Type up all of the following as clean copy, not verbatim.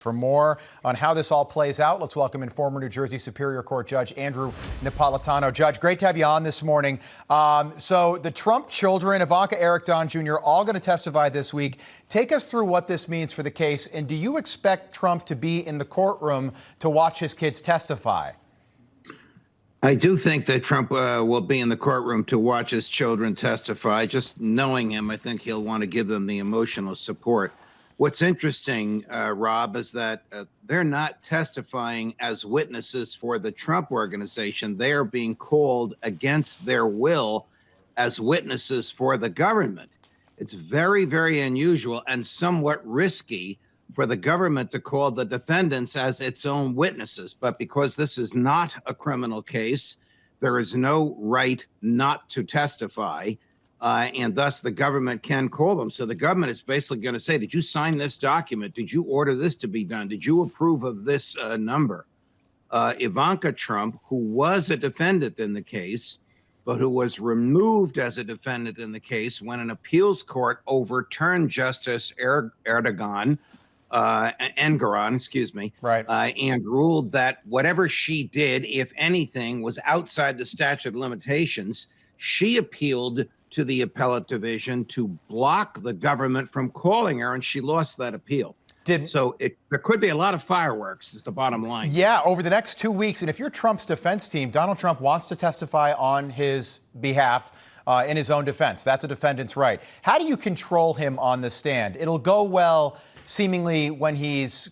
For more on how this all plays out, let's welcome in former New Jersey Superior Court Judge Andrew Napolitano. Judge, great to have you on this morning. So the Trump children, Ivanka, Eric, Don Jr., all going to testify this week. Take us through what this means for the case, and do you expect Trump to be in the courtroom to watch his kids testify? I do think that Trump will be in the courtroom to watch his children testify. Just knowing him, I think he'll want to give them the emotional support. What's interesting, Rob, is that they're not testifying as witnesses for the Trump organization. They are being called against their will as witnesses for the government. It's very, very unusual and somewhat risky for the government to call the defendants as its own witnesses. But because this is not a criminal case, there is no right not to testify. And thus the government can call them. So the government is basically going to say, did you sign this document? Did you order this to be done? Did you approve of this number? Ivanka Trump, who was a defendant in the case, but who was removed as a defendant in the case when an appeals court overturned Justice Engoron, and ruled that whatever she did, if anything, was outside the statute of limitations. She appealed to the appellate division to block the government from calling her, and she lost that appeal. So there could be a lot of fireworks, is the bottom line. Yeah, over the next 2 weeks. And if you're Trump's defense team, Donald Trump wants to testify on his behalf in his own defense. That's a defendant's right. How do you control him on the stand? It'll go well, seemingly, when he's,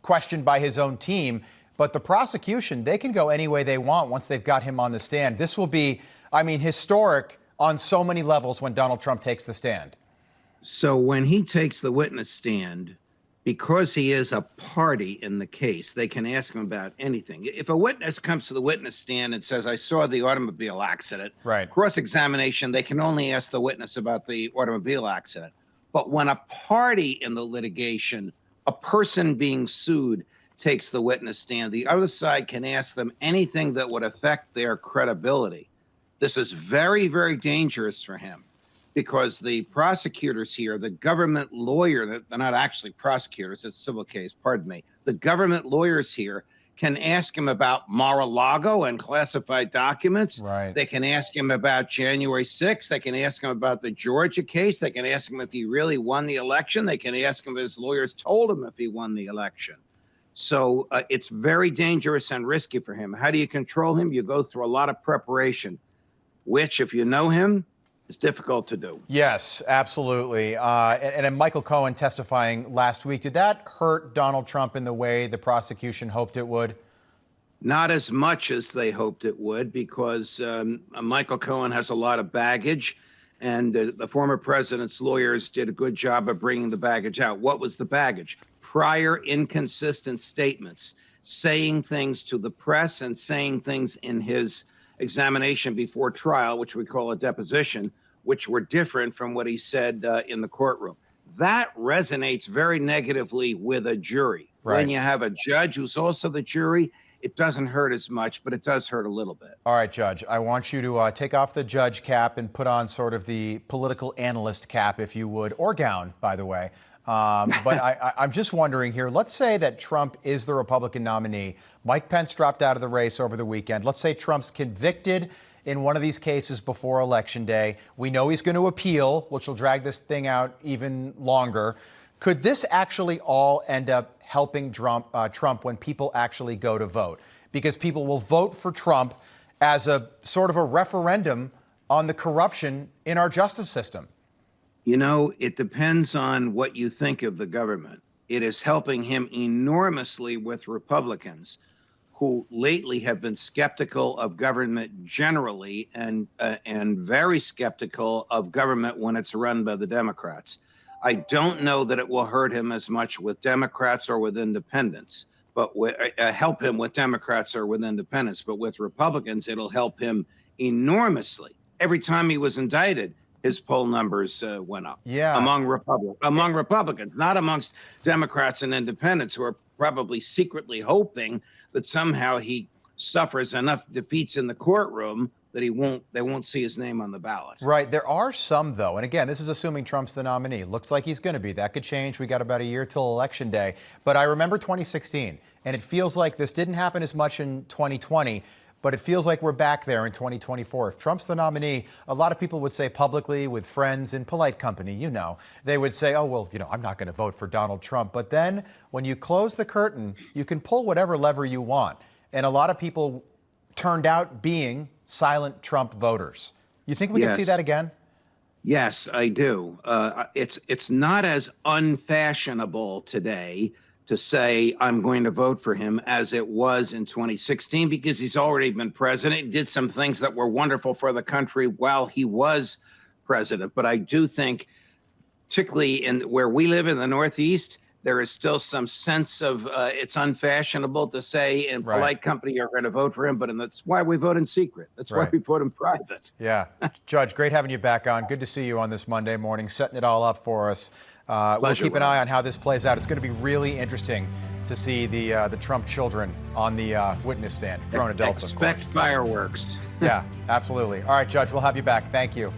questioned by his own team. But the prosecution, they can go any way they want once they've got him on the stand. This will be, historic on so many levels when Donald Trump takes the stand. So when he takes the witness stand, because he is a party in the case, they can ask him about anything. If a witness comes to the witness stand and says, I saw the automobile accident, right, cross-examination, they can only ask the witness about the automobile accident. But when a party in the litigation, a person being sued, takes the witness stand, the other side can ask them anything that would affect their credibility. This is very, very dangerous for him because the prosecutors here, the government lawyer, they're not actually prosecutors, it's a civil case, pardon me. The government lawyers here can ask him about Mar-a-Lago and classified documents. Right. They can ask him about January 6th. They can ask him about the Georgia case. They can ask him if he really won the election. They can ask him if his lawyers told him if he won the election. So it's very dangerous and risky for him. How do you control him? You go through a lot of preparation, which, if you know him, is difficult to do. Yes, absolutely. And Michael Cohen testifying last week, did that hurt Donald Trump in the way the prosecution hoped it would? Not as much as they hoped it would, because Michael Cohen has a lot of baggage, and the former president's lawyers did a good job of bringing the baggage out. What was the baggage? Prior inconsistent statements, saying things to the press and saying things in his examination before trial, which we call a deposition, which were different from what he said in the courtroom. That resonates very negatively with a jury. Right. When you have a judge who's also the jury, it doesn't hurt as much, but it does hurt a little bit. All right, Judge, I want you to take off the judge cap and put on sort of the political analyst cap, if you would, or gown, by the way. But I'm just wondering here, let's say that Trump is the Republican nominee. Mike Pence dropped out of the race over the weekend. Let's say Trump's convicted in one of these cases before Election Day. We know he's going to appeal, which will drag this thing out even longer. Could this actually all end up helping Trump when people actually go to vote? Because people will vote for Trump as a sort of a referendum on the corruption in our justice system. It depends on what you think of the government. It is helping him enormously with Republicans who lately have been skeptical of government generally and very skeptical of government when it's run by the Democrats. I don't know that it will hurt him as much with Democrats or with independents, but help him with Democrats or with independents. But with Republicans, it'll help him enormously. Every time he was indicted, his poll numbers went up. Yeah. Among Republicans, not amongst Democrats and independents who are probably secretly hoping that somehow he suffers enough defeats in the courtroom that they won't see his name on the ballot. Right. There are some, though. And again, this is assuming Trump's the nominee. Looks like he's going to be. That could change. We got about a year till Election Day. But I remember 2016, and it feels like this didn't happen as much in 2020, but it feels like we're back there in 2024. If Trump's the nominee, a lot of people would say publicly with friends in polite company, they would say, oh, well, I'm not going to vote for Donald Trump. But then when you close the curtain, you can pull whatever lever you want. And a lot of people turned out being silent Trump voters. You think we can see that again? Yes, I do. It's not as unfashionable today to say I'm going to vote for him as it was in 2016, because he's already been president. He did some things that were wonderful for the country while he was president. But I do think, particularly in where we live in the Northeast, there is still some sense of it's unfashionable to say in polite company you're going to vote for him, but that's why we vote in secret. That's why we vote in private. Yeah. Judge, great having you back on. Good to see you on this Monday morning, setting it all up for us. We'll keep an eye on how this plays out. It's going to be really interesting to see the Trump children on the witness stand. Grown adults, of course. Expect fireworks. Yeah, absolutely. All right, Judge, we'll have you back. Thank you.